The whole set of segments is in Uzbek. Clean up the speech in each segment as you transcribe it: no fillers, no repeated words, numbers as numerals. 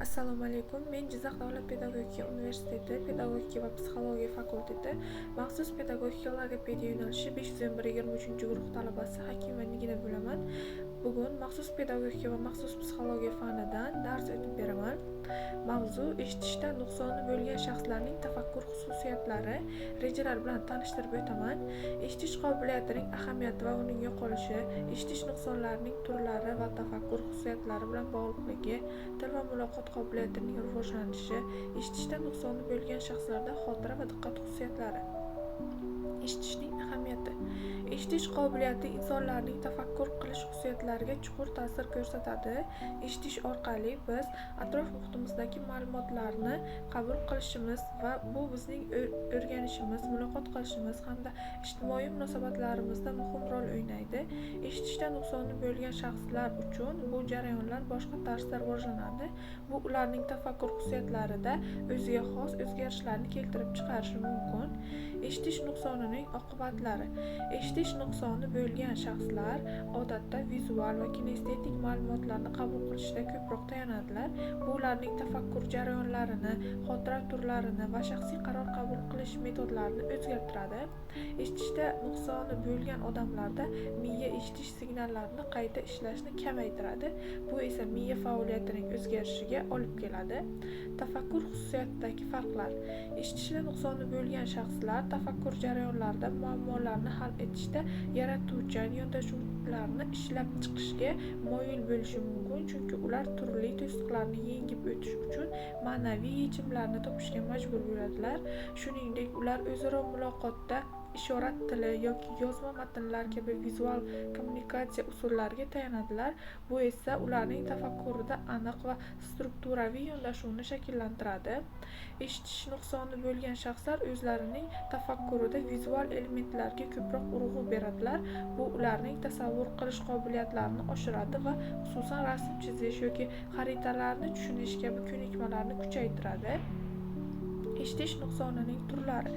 Assalomu alaykum. Men Jizzax davlat pedagogika universiteti pedagogika va psixologiya fakulteti maxsus pedagogika logopediya yo'nalishi 511-23 guruh talabasi Hakima Nigina bo'laman. Bugun maxsus pedagogika va maxsus psixologiya fanidan dars o'tib beraman. Mavzu eshitishda nuqsoni bo'lgan shaxslarning tafakkur xususiyatlari, rejalar bilan tanishtirib o'taman. Eshitish qobiliyatining ahamiyati va uning yo'qolishi, eshitish nuqsonlarining turlari va tafakkur xususiyatlari bilan bog'liqligi, til va muloqot qobiliyatining rivojlanishi, eshitishda nuqsoni bo'lgan shaxslarda xotira va diqqat xususiyatlari. Eshitishning ahamiyati. Eshitish qobiliyati insonlarning tafakkur qilish xususiyatlariga chuqur ta'sir ko'rsatadi. Eshitish orqali biz atrof muhitimizdagi ma'lumotlarni qabul qilishimiz va bu bizning o'rganishimiz, muloqot qilishimiz hamda ijtimoiy munosabatlarimizda muhim rol o'ynaydi. Eshitishda nuqsoni bo'lgan shaxslar uchun bu jarayonlar boshqa tarzda rivojlanadi. Bu ularning tafakkur xususiyatlarida o'ziga xos o'zgarishlarni keltirib chiqarishi mumkin. Eshitish nuqsonining oqibatlari. Eshitish nuqsoni bo'lgan shaxslar odatda vizual va kinestetik ma'lumotlarni qabul qilishda ko'proq tayanadilar. Bu ularning tafakkur jarayonlarini, xotira turlarini va shaxsiy qaror qabul qilish metodlarini o'zgartiradi. Eshitishda nuqsoni bo'lgan odamlarda miya eshitish signallarini qayta ishlashni kamaytiradi. Bu esa miya faoliyatining o'zgarishiga olib keladi. Tafakkur xususiyatidagi farqlar. Eshitishda nuqsoni bo'lgan shaxslar tafakkur jarayonlarida muammolarni hal etishda yaratuvchan yondashuvlarni ishlab chiqishga moyil bo'lishi mumkin, chunki ular turli to'siqlarni yengib o'tish uchun ma'naviy yechimlarni topishga majbur bo'ladilar. Shuningdek, ular o'zaro muloqotda ishorat tili yoki yozma matnlar kabi vizual kommunikatsiya usullariga tayanadilar. Bu esa ularning tafakkurida aniq va strukturaviy yondashuvni shakllantiradi. Eshitish nuqsoni bo'lgan shaxslar o'zlarining tafakkurida vizual elementlarga ko'proq urg'u beradilar. Bu ularning tasavvur qilish qobiliyatlarini oshiradi va xususan rasm chizish yoki xaritalarni tushunish kabi ko'nikmalarni kuchaytiradi. Eshitish nuqsonining turlari.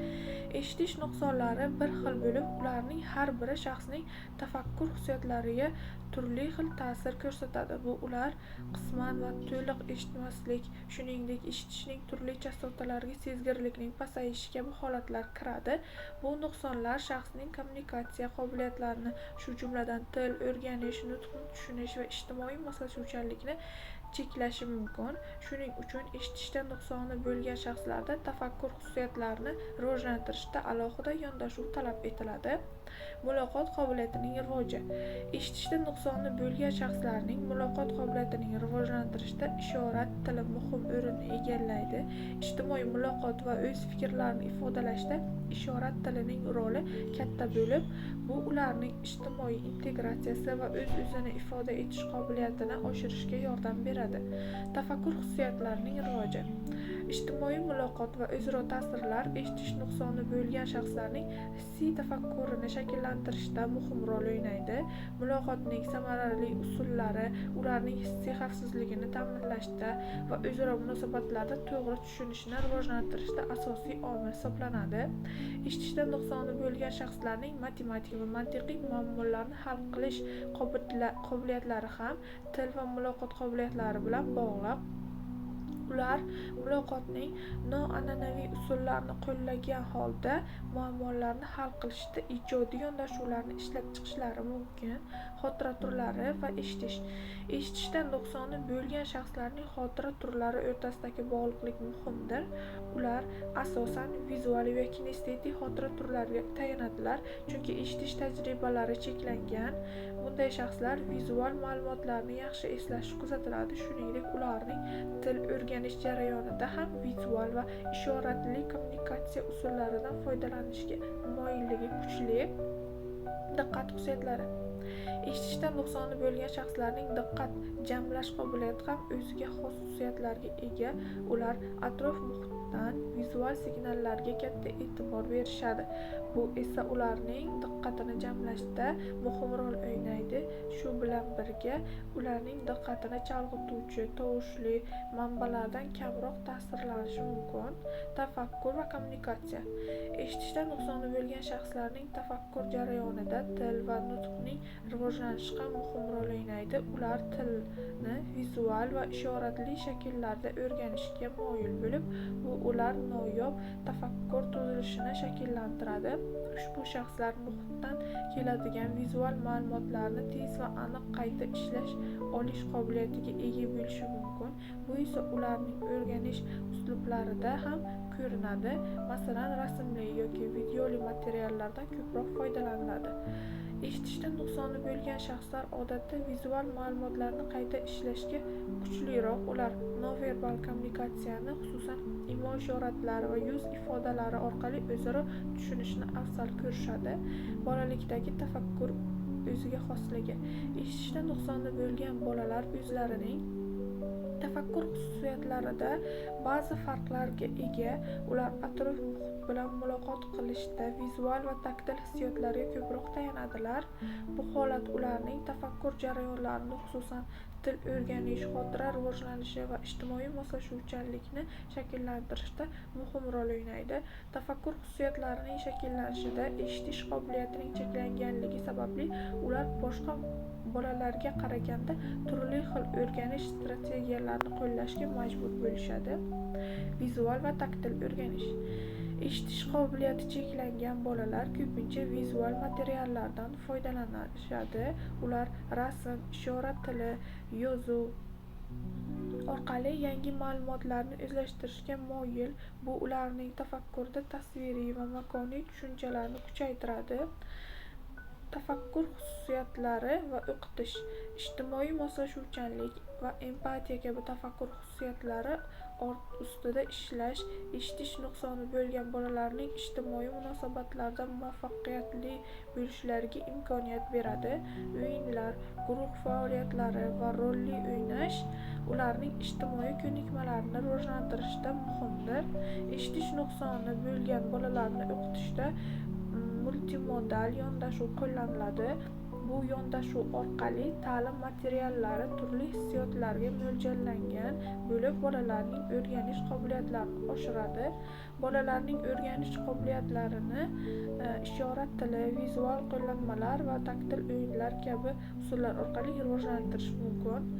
Eshitish nuqsonlari bir xil bo'lib, ularning har biri shaxsning tafakkur xususiyatlariga turli xil ta'sir ko'rsatadi. Bu ular qisman va to'liq eshitmaslik, shuningdek eshitishning turli chastotalariga sezgirlikning pasayishi kabi holatlar kiradi. Bu nuqsonlar shaxsning kommunikatsiya qobiliyatlarini, shu jumladan til o'rganish, nutqni tushunish va ijtimoiy moslashuvchanlikni cheklashi mumkin. Shuning uchun eshitishda nuqsoni bo'lgan shaxslarda tafakkur xususiyatlarini rivojlantirishda alohida yondashuv talab etiladi. Muloqot qobiliyatining rivoji. Eshitishda nuqsoni bo'lgan shaxslarning muloqot qobiliyatining rivojlantirishda ishorat tili muhim o'rinni egallaydi. Ijtimoiy muloqot va o'z fikrlarini ifodalashda ishorat tilining roli katta bo'lib, bu ularning ijtimoiy integratsiyasi va o'z-o'zini ifoda etish qobiliyatini oshirishga yordam beradi. Tafakkur xususiyatlarining rivoji. Ijtimoiy muloqot va o'zaro ta'sirlar eshitish nuqsoni bo'lgan shaxslarning hissiy tafakkurini shakllantirishda muhim rol o'ynaydi. Muloqotning samarali usullari ularning hissiy xavfsizligini ta'minlashda va o'zaro munosabatlarda to'g'ri tushunishni rivojlantirishda asosiy omil hisoblanadi. Eshitishda nuqsoni bo'lgan shaxslarning matematik va mantiqiy muammolarni hal qilish qobiliyatlari ham til va muloqot qobiliyatlari bilan bog'liq. Ular muloqotning noan'anaviy usullarini qo'llagan holda muammolarni hal qilishda ijodiy yondashuvlarni ishlab chiqishlari mumkin. Xotira turlari va eshitish. Eshitishda nuqsoni bo'lgan shaxslarning xotira turlari o'rtasidagi bog'liqlik muhimdir. Ular asosan vizual va kinestetik xotira turlariga tayanadilar, chunki eshitish tajribalari cheklangan. Bunday shaxslar vizual ma'lumotlarni yaxshi eslashi kuzatiladi. Shuningdek, ularning til o'rganish jarayonida ham vizual va ishoratli kommunikatsiya usullaridan foydalanishga moyilligi kuchli. Diqqat xususiyatlari. Eshitishda nuqsoni bo'lgan shaxslarning diqqat jamlash qobiliyati ham o'ziga xos xususiyatlarga ega. Ular atrof muhitdan vizual signallarga katta e'tibor berishadi. Bu esa ularning diqqatini jamlashda muhim rol o'ynaydi. Shu bilan birga ularning diqqatini chalg'ituvchi tovushli manbalardan kamroq ta'sirlanishi mumkin. Tafakkur va kommunikatsiya. Eshitishda nuqsoni bo'lgan shaxslarning tafakkur jarayonida til va nutqning rivojlanishga muhim rol o'ynaydi. Ular tilni vizual va ishoratli shakllarda o'rganishga moyil bo'lib, bu ular noyob tafakkur tuzilishini shakllantiradi. Ushbu shaxslar muhitdan keladigan vizual ma'lumotlarni tez va aniq qayta ishlash olish qobiliyatiga ega bo'lishi mumkin. Bu esa ularning o'rganish uslublarida ham ko'rinadi. Masalan, rasmli yoki videoli materiallardan ko'proq foydalaniladi. Eshitishda nuqsoni bo'lgan shaxslar odatda vizual ma'lumotlarni qayta ishlashga kuchliroq. Ular nonverbal kommunikatsiyani, xususan imo ishoratlari va yuz ifodalari orqali o'zaro tushunishni afzal ko'rishadi. Bolalikdagi tafakkur o'ziga xosligi. Eshitishda nuqsoni bo'lgan bolalar o'zlarining tafakkur xususiyatlarida ba'zi farqlarga ega. Ular atrof muhit bilan muloqot qilishda vizual va taktil hissiyotlarga ko'proq tayanadilar. Bu holat ularning tafakkur jarayonlarini, xususan til o'rganish, xotira rivojlanishi va ijtimoiy moslashuvchanlikni shakllantirishda muhim rol o'ynaydi. Tafakkur xususiyatlarining shakllanishida eshitish qobiliyatining cheklanganligi sababli ular boshqa bolalarga qaraganda turli xil o'rganish strategiyalarini qo'llashga majbur bo'lishadi. Vizual va taktil o'rganish. Eshitish qobiliyati cheklangan bolalar ko'pincha vizual materiallardan foydalanishadi. Ular rasm, ishorat tili, yozuv orqali yangi ma'lumotlarni o'zlashtirishga moyil. Bu ularning tafakkurida tasviriy va makoniy tushunchalarni kuchaytiradi. Tafakkur xususiyatlari va o'qitish. Ijtimoiy moslashuvchanlik va empatiya kabi tafakkur xususiyatlari ustida ishlash eshitish nuqsoni bo'lgan bolalarning ijtimoiy munosabatlarda muvaffaqiyatli bo'lishlariga imkoniyat beradi. O'yinlar, guruh faoliyatlari va rolli o'ynash ularning ijtimoiy ko'nikmalarini rivojlantirishda muhimdir. Eshitish nuqsoni bo'lgan bolalarni o'qitishda multimodal yondashuv qo'llaniladi. Bu yondashuv orqali ta'lim materiallari turli hissiyotlarga mo'ljallangan bo'lib, bolalarning o'rganish qobiliyatlarini oshiradi. Bolalarning o'rganish qobiliyatlarini ishorat tili, vizual qo'llanmalar va taktil o'yinlar kabi usullar orqali rivojlantirish mumkin.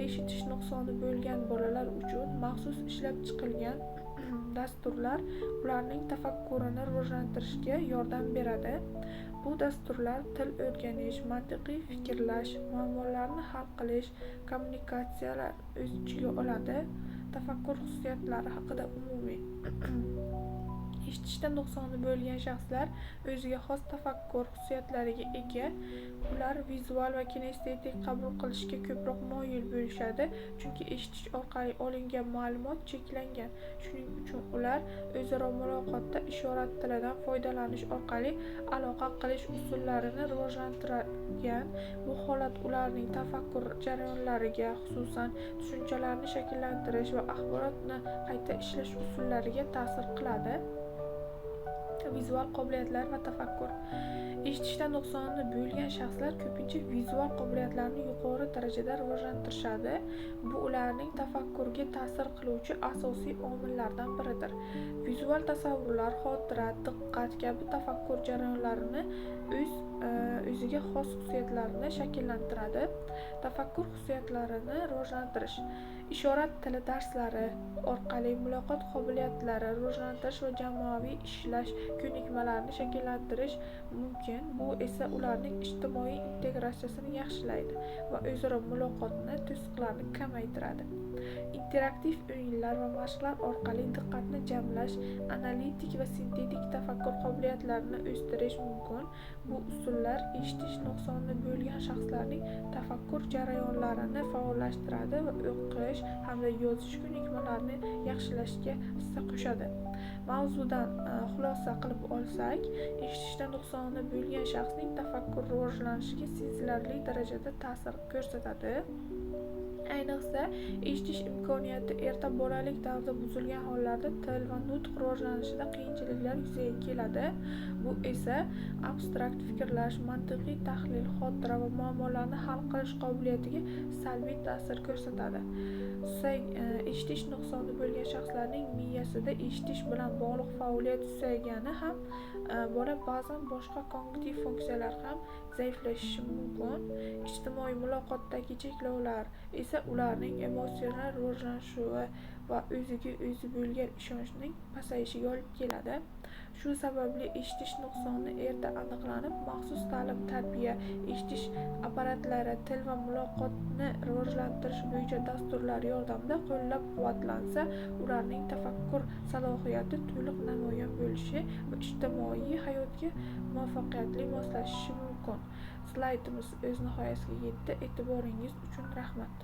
Eshitish nuqsoni bo'lgan bolalar uchun maxsus ishlab chiqilgan dasturlar ularning tafakkurini rivojlantirishga yordam beradi. Bu dasturlar til o'rganish, mantiqiy fikrlash, muammolarni hal qilish, kommunikatsiyalar o'z ichiga oladi. Tafakkur xususiyatlari haqida umumiy. Eshitishda nuqsoni bo'lgan shaxslar o'ziga xos tafakkur xususiyatlariga ega. Ular vizual va kinestetik qabul qilishga ko'proq moyil bo'lishadi, chunki eshitish orqali olingan ma'lumot cheklangan. Shuning uchun ular o'zaro muloqotda ishorat tilidan foydalanish orqali aloqa qilish usullarini rivojlantirgan. Bu holat ularning tafakkur jarayonlariga, xususan tushunchalarni shakllantirish va axborotni qayta ishlash usullariga ta'sir qiladi. Vizual qobiliyatlar va tafakkur. Eshitishda nuqsoni bo'lgan shaxslar ko'pincha vizual qobiliyatlarni yuqori darajada rivojlantirishadi. Bu ularning tafakkurga ta'sir qiluvchi asosiy omillardan biridir. Vizual tasavvurlar, xotira, diqqat kabi tafakkur jarayonlarini o'ziga xos xususiyatlarni shakllantiradi. Tafakkur xususiyatlarini rivojlantirish. Ishorat tili darslari orqali muloqot qobiliyatlarini rivojlantirish va jamoaviy ishlash ko'nikmalarini shakllantirish mumkin. Bu esa ularning ijtimoiy integratsiyasini yaxshilaydi va o'zaro muloqotni to'siqlarni kamaytiradi. Interaktiv o'yinlar va mashqlar orqali diqqatni jamlash, analitik va sintetik tafakkur qobiliyatlarini o'stirish mumkin. Bu usullar eshitish nuqsoni bo'lgan shaxslarning tafakkur jarayonlarini faollashtiradi va o'qish hamda yozish ko'nikmalarini yaxshilashga hissa qo'shadi. Mavzudan xulosa qilib olsak, eshitishda nuqsoni bo'lgan shaxsning tafakkur rivojlanishiga sezilarli darajada ta'sir ko'rsatadi. Ayniqsa, eshitish imkoniyati erta bolalik davrida buzilgan hollarda til va nutq rivojlanishida qiyinchiliklar yuzaga keladi. Bu esa abstrakt fikrlash, mantiqiy tahlil, xotira va muammolarni hal qilish qobiliyatiga salbiy ta'sir ko'rsatadi. Eshitish nuqsoni bo'lgan shaxslarning miyasida eshitish bilan bog'liq faoliyat susaygani ham, bola ba'zan boshqa kognitiv funksiyalar ham zaiflashishi mumkin. Ijtimoiy muloqotdagi cheklovlar esa ularning emotsional rivojlanishi va o'ziga o'zi bo'lgan ishonchning pasayishiga olib keladi. Shu sababli eshitish nuqsoni erta aniqlanib, maxsus ta'lim-tarbiya, eshitish apparatlari, til va muloqotni rivojlantirish bo'yicha dasturlar yordamida qo'llab-quvvatlansa, ularning tafakkur salohiyati to'liq namoyon bo'lishi va ijtimoiy hayotga muvaffaqiyatli moslashishi mumkin. Slaydimiz o'z nihoyasiga yetdi. E'tiboringiz uchun rahmat.